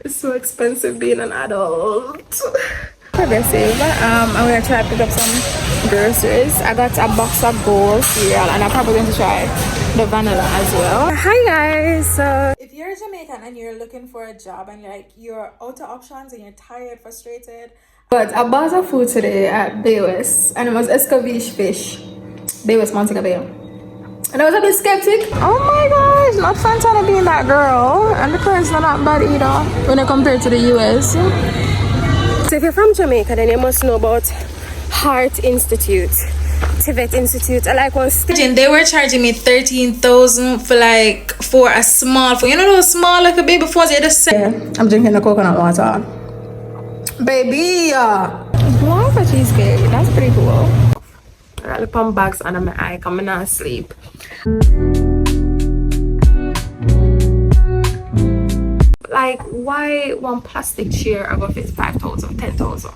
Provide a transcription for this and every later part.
It's so expensive being an adult. Progressive. I'm gonna try to pick up some groceries. I got a box of bowl cereal and I'm probably going to try the vanilla as well. Hi guys. So if you're Jamaican and you're looking for a job and you're out of options and you're tired, frustrated. But I bought some food today at Bay West and it was escabeche fish. Bay West Montego Bay. And I was a bit skeptic. Oh my gosh, not fun trying to be that girl. And the price are not bad either when I compare to the US. So if you're from Jamaica, then you must know about Heart Institute, Tivet Institute. I like one station. They were charging me 13,000 for a small phone. You know those small like a baby phones you just say? Yeah, I'm drinking the coconut water. Baby! Wow, for cheesecake. That's pretty cool. I got the pump bags under my eye coming out sleep. Like, why one plastic chair above it 5,000, 10,000?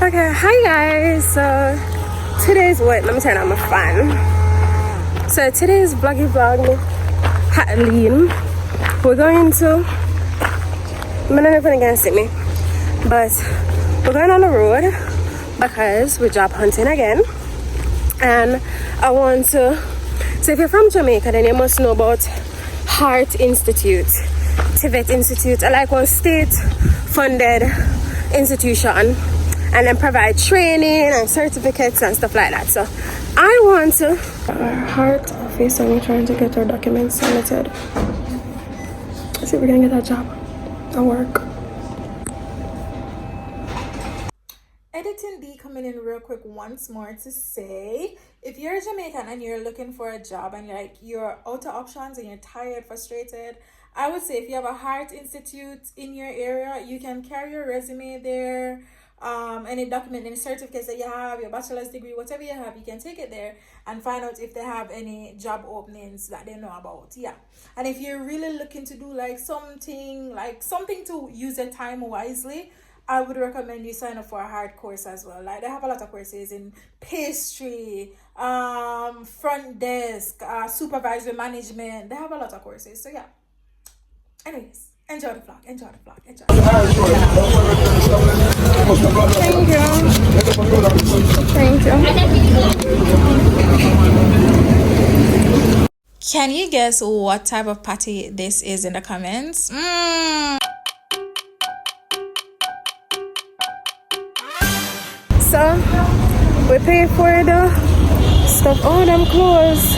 Okay, hi guys. So today's what? Let me turn on my fan. So today's vloggy vlog me hat lean. We're going to, I'm not even gonna see me, but we're going on the road because we're job hunting again. And I want to, so if you're from Jamaica, then you must know about Heart Institute, Tivet Institute. I like one state-funded institution and then provide training and certificates and stuff like that. So I want to, our Heart office, and we're trying to get our documents submitted. Let's see if we're gonna get that job at work. Editing D coming in real quick once more to say, if you're Jamaican and you're looking for a job and you're out of options and you're tired, frustrated, I would say if you have a Heart Institute in your area, you can carry your resume there, any document, any certificates that you have, your bachelor's degree, whatever you have, you can take it there and find out if they have any job openings that they know about. Yeah. And if you're really looking to do something to use your time wisely, I would recommend you sign up for a hard course as well. Like, they have a lot of courses in pastry, front desk, supervisory management. They have a lot of courses. So yeah. Anyways, enjoy the vlog. Enjoy. Thank you. Can you guess what type of patty this is in the comments? So we pay for the stuff. Oh, them close.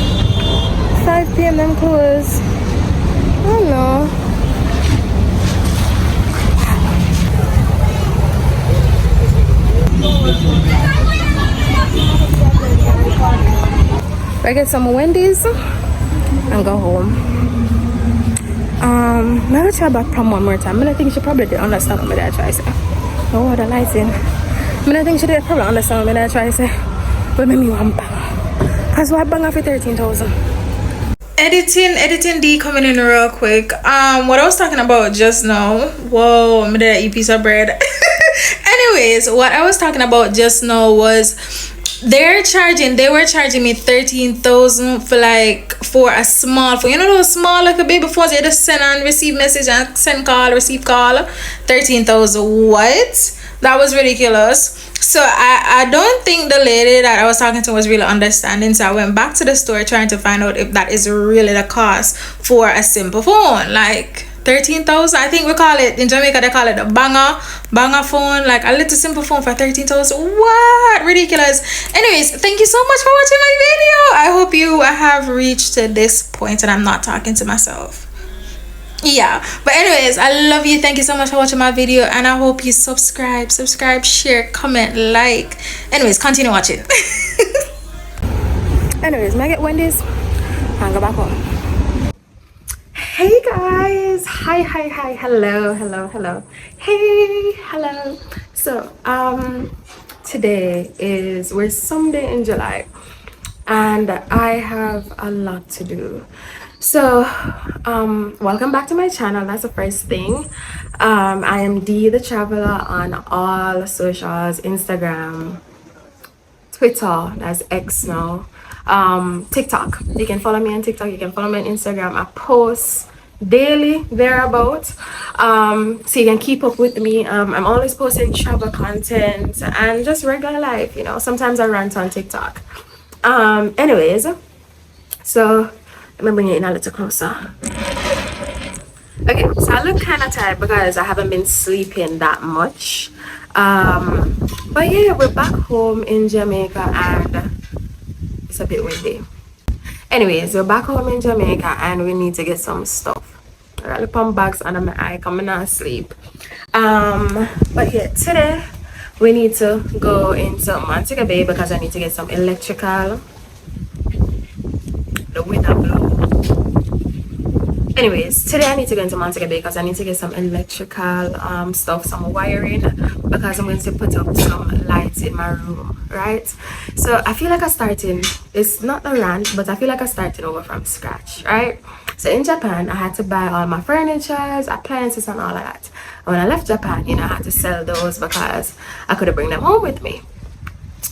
5 p.m. them close. I don't know. I get some Wendy's and go home. I'm gonna try back from one more time. I think she probably did understand what I try to say. Oh, the lighting. I think she did probably understand what I try to say. But maybe one bang. Because why bang off 13,000? Editing D coming in real quick. What I was talking about just now. Whoa, I'm gonna eat a piece of bread. Anyways, what I was talking about just now was they were charging me 13,000 for a small phone. You know those small like a baby phones you just send and receive message and send call, receive call. 13,000. What? That was ridiculous. So I don't think the lady that I was talking to was really understanding. So I went back to the store trying to find out if that is really the cost for a simple phone. Like 13,000. I think we call it in Jamaica, they call it a banger phone, like a little simple phone for 13,000. What? Ridiculous. Anyways, thank you so much for watching my video. I hope you have reached to this point and I'm not talking to myself. Yeah, but anyways, I love you. Thank you so much for watching my video and I hope you subscribe, share, comment, like. Anyways, continue watching. Anyways, may I get Wendy's and go back home. Hey guys, hi, hello, hey, hello. So today we're someday in July and I have a lot to do. So, welcome back to my channel. That's the first thing. I am Dee the Traveler on all socials, Instagram, Twitter, that's X now, TikTok. You can follow me on TikTok, you can follow me on Instagram. I post daily thereabout, so you can keep up with me. I'm always posting travel content and just regular life, you know. Sometimes I rant on TikTok. Anyways, so let me bring it in a little closer. Okay, so I look kind of tired because I haven't been sleeping that much. But yeah, we're back home in Jamaica and it's a bit windy. Anyways, we're back home in Jamaica and we need to get some stuff. I got the pump bags under my eye, coming out sleep. But yeah, today we need to go into Montego Bay because I need to get some electrical. The window blow. Anyways, today I need to go into Montego Bay because I need to get some electrical stuff, some wiring, because I'm going to put up some lights in my room, right? So I feel like I'm starting, it's not a rant, but I feel like I'm starting over from scratch, right? So in Japan, I had to buy all my furniture, appliances and all of that. And when I left Japan, you know, I had to sell those because I couldn't bring them home with me.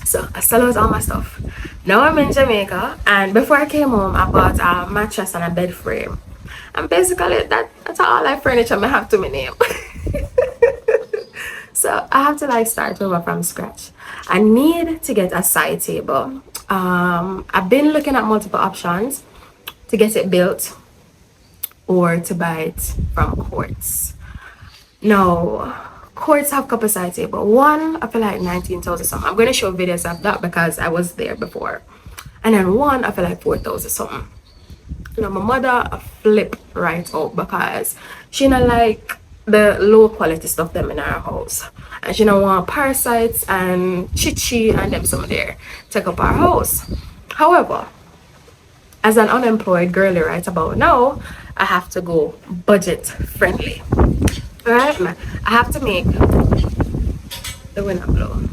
So I still lose all my stuff. Now I'm in Jamaica, and before I came home, I bought a mattress and a bed frame. And basically, that's all that furniture I have to my name. So I have to like start over from scratch. I need to get a side table. I've been looking at multiple options to get it built or to buy it from Quartz. No, Quartz have couple side table. One, I feel like 19,000 something. I'm gonna show videos of that because I was there before. And then one, I feel like 4,000 something. You know, my mother flip right out because she not like the low quality stuff them in our house. And she don't want parasites and chichi and them some there take up our house. However, as an unemployed girly right about now, I have to go budget friendly. Right? I have to make the window blow.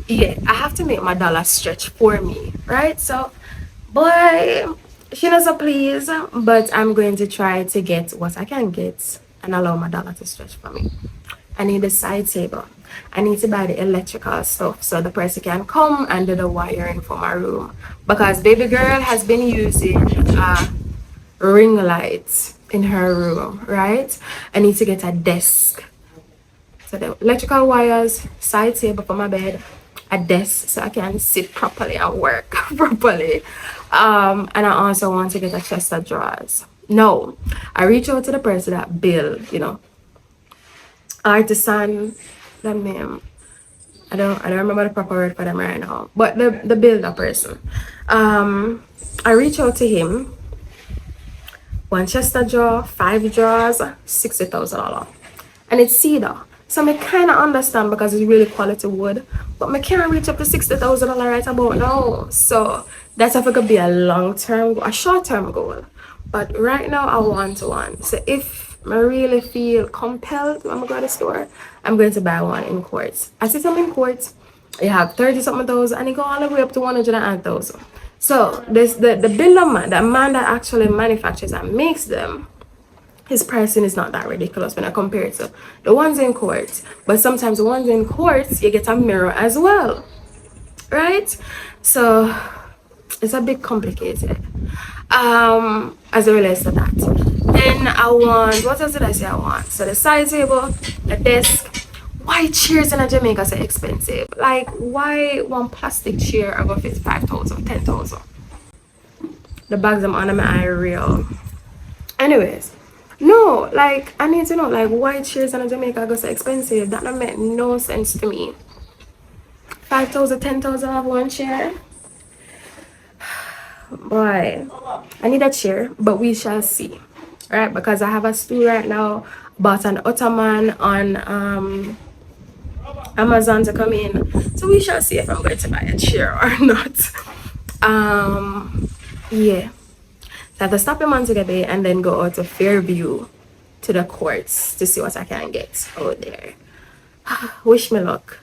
Yeah, I have to make my dollar stretch for me, right? So, boy, she doesn't please, but I'm going to try to get what I can get and allow my dollar to stretch for me. I need a side table. I need to buy the electrical stuff so the person can come and do the wiring for my room because baby girl has been using ring lights in her room, right? I need to get a desk. So the electrical wires, side table for my bed, a desk so I can sit properly and work properly. And I also want to get a chest of drawers. No, I reach out to the person that build, you know, artisan, the name. I don't remember the proper word for them right now. But the builder person. I reach out to him. One chest of drawer, 5 drawers, $60,000. And it's cedar. So I kind of understand because it's really quality wood, but I can't reach up to $60,000 right about now. So that's if it could be a long-term, a short-term goal. But right now I want one. So if I really feel compelled when I go to the store, I'm going to buy one in Quartz. I see some in Quartz, you have 30 something thousand and it go all the way up to 108,000. So this the builder man, the man that actually manufactures and makes them, his pricing is not that ridiculous when I compare it to the ones in Quartz. But sometimes the ones in Quartz, you get a mirror as well, right? So it's a bit complicated as it relates to that. Then I want, what else did I say I want? So the side table, the desk. Why chairs in Jamaica so expensive? Like, why one plastic chair are gonna fit 5,000, 10,000? The bags I'm under my eye real. Anyways, no, like I need to know like why chairs in Jamaica are so expensive. That don't make no sense to me. 5,000, 10,000 of one chair. Boy, I need a chair, but we shall see. Right? Because I have a stool right now, bought an ottoman on Amazon to come in. So we shall see if I'm going to buy a chair or not. Yeah. So I have to stop in Montego Bay and then go out to Fairview to the Quartz to see what I can get out there. Wish me luck.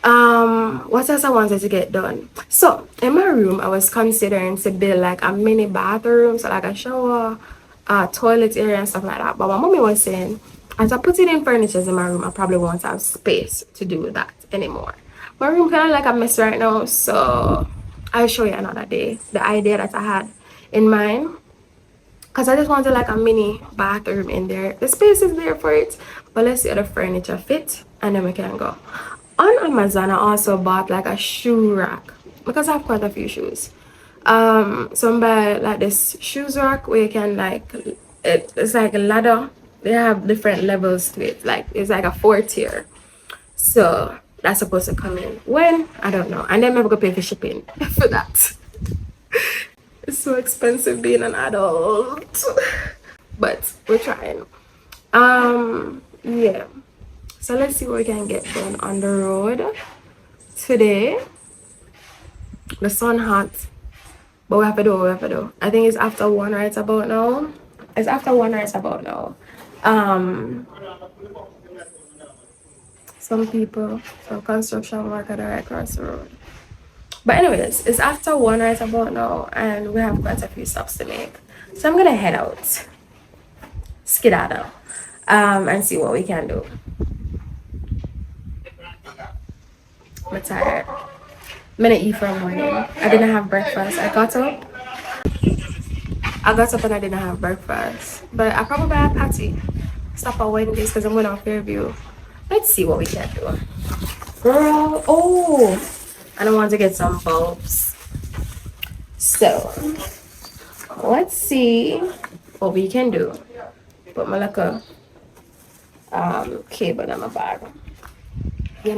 What else I wanted to get done? So in my room, I was considering to build like a mini bathroom, so like a shower, toilet area and stuff like that. But my mommy was saying, as I put it in furniture in my room, I probably won't have space to do that anymore. My room kind of like a mess right now, so I'll show you another day the idea that I had in mind. Because I just wanted like a mini bathroom in there. The space is there for it, but let's see how the furniture fit and then we can go. On Amazon, I also bought like a shoe rack because I have quite a few shoes. So I buy like this shoes rack where you can like, it's like a ladder. They have different levels to it. Like it's like a 4-tier. So that's supposed to come in when? I don't know. And then I'm gonna pay for shipping for that. It's so expensive being an adult. But we're trying. Yeah. So let's see what we can get done on the road today. The sun hot, but we have to do what we have to do. I think it's after 1 right about now. It's after 1 right about now. Some people, some construction worker right across the road. But anyways, it's after 1 right about now, and we have quite a few stops to make. So I'm gonna head out, skedaddle, and see what we can do. I'm tired. I'm gonna eat for morning. I didn't have breakfast. I got up and I didn't have breakfast. But I probably have patty. Stop at Wendy's because I'm going to Fairview. Let's see what we can do. Girl, oh, I don't want to get some bulbs. So let's see what we can do. Put my like a cable in my bag. You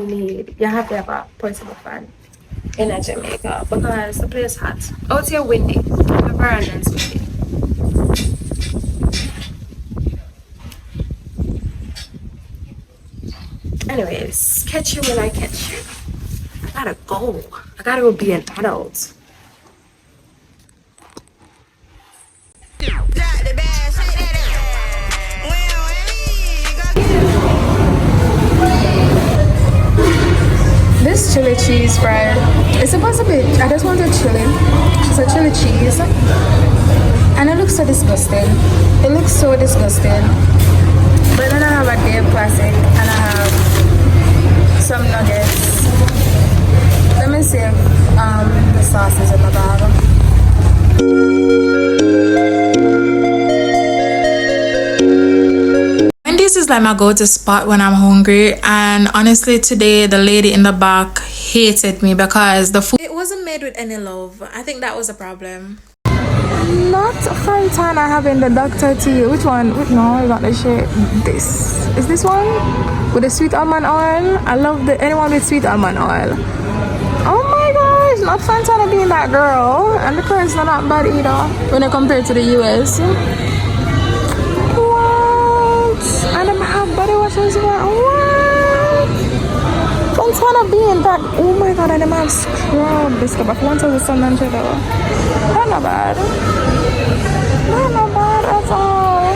have to have a portable fan in Jamaica because the place hot. Out here windy. The veranda is windy. Anyways, catch you when I catch you. I gotta go. I gotta go be an adult. This chili cheese fry, it's supposed to be, I just want a chili. It's a chili cheese. And it looks so disgusting. It looks so disgusting. But then I have a Dave Classic and I have some nuggets. Let me see if the sauce is in the bag. This is like my go-to spot when I'm hungry, and honestly today the lady in the back hated me because the food, it wasn't made with any love. I think that was a problem. Not Fantana having the Dr. Tea. Which one? No, I got the shit. This is this one with the sweet almond oil. I love the anyone with sweet almond oil. Oh my gosh, not Fantana being that girl, and the price not that bad either when I compare to the US. And I'm have body wash as well. What? Fontana being that. Oh my god, and I'm have scrub. This cup of 1,700. That's not bad. That's not bad at all.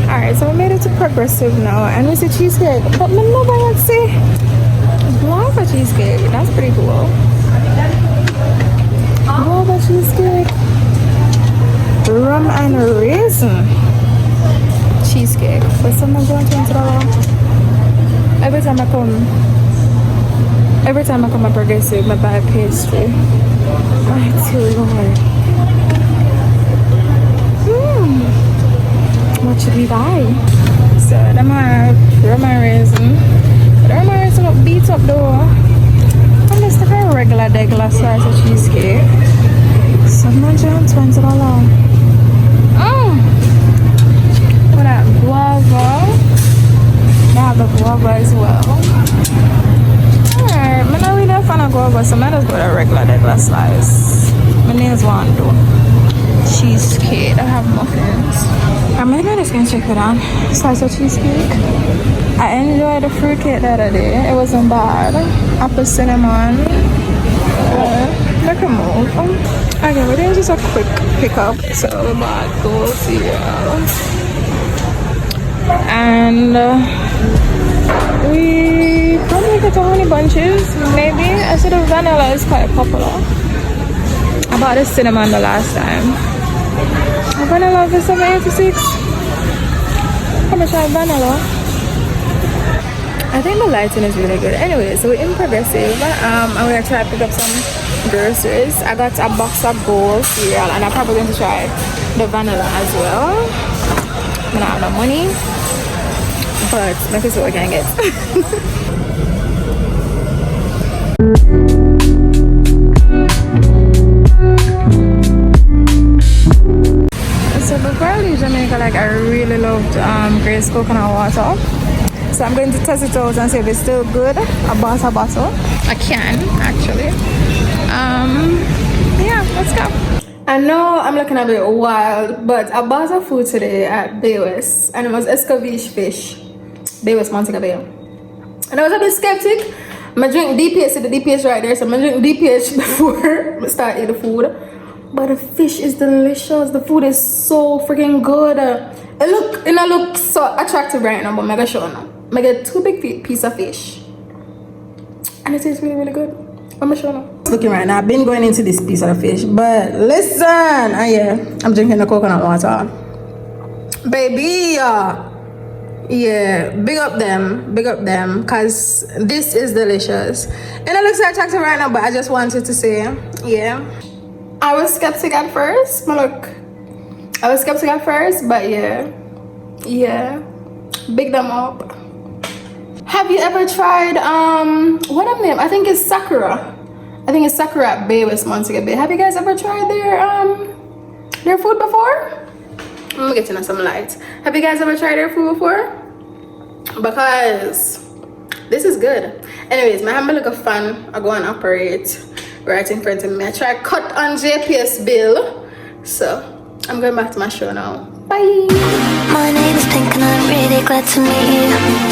Alright, so we made it to Progressive now, and we see cheesecake. But me nobody see guava cheesecake. That's pretty cool. Guava cheesecake. Rum and raisin cheesecake. But sometimes I want $20. Every time I come to Progressive, I buy a pastry. My Lord. What should we buy? So them have rum and raisin. The rum and raisin look beat up though. I'm just like a regular slice of cheesecake. $720. For that guava, they have the guava as well. Alright, I'm not really a fan of guava, so I just go a regular slice. My nails want to cheesecake. I have muffins. I'm maybe just gonna check it out. Slice of cheesecake. I enjoyed the fruitcake the other day. It wasn't bad. Apple cinnamon. Look a move. Okay, we're doing just a quick pickup. So we bought gold cereal and get the honey bunches, maybe. I said the vanilla is quite popular. I bought the cinnamon the last time. The vanilla is $7.86. How much are vanilla? I think the lighting is really good. Anyway, so we're in Progressive. I'm gonna try to pick up some groceries. I got a box of gold cereal, and I'm probably going to try the vanilla as well. I don't have no money, but let's see what I can get. So before I leave Jamaica, like I really loved Grace coconut water. So I'm going to test it out and see if it's still good. I bought a bottle. I can actually. Yeah, let's go. I know I'm looking a bit wild, but I bought a food today at Bay West, and it was escovitch fish. Bay West, Montego Bay. And I was a bit skeptic. I drink DPH, see the DPH right there, so I'm gonna drink DPH before I start eating the food. But the fish is delicious. The food is so freaking good. It looks so attractive right now, but I'm gonna show you now. I get 2 big pieces of fish, and it tastes really, really good. I'm gonna show you. Looking right now, I've been going into this piece of the fish, but listen, yeah, I'm drinking the coconut water, baby. Yeah, big up them, cause this is delicious, and it looks so attractive right now. But I just wanted to say, yeah, I was skeptic at first, but yeah, big them up. Have you ever tried what are them? I think it's Sakura. At Bay West, Montego Bay. Have you guys ever tried their food before? I'm getting some light. Have you guys ever tried their food before? Because this is good. Anyways, my hamburger fan I go and operate right in front of me. I try cut on JPS bill. So I'm going back to my show now. Bye. My name is Pink and I'm really glad to meet you.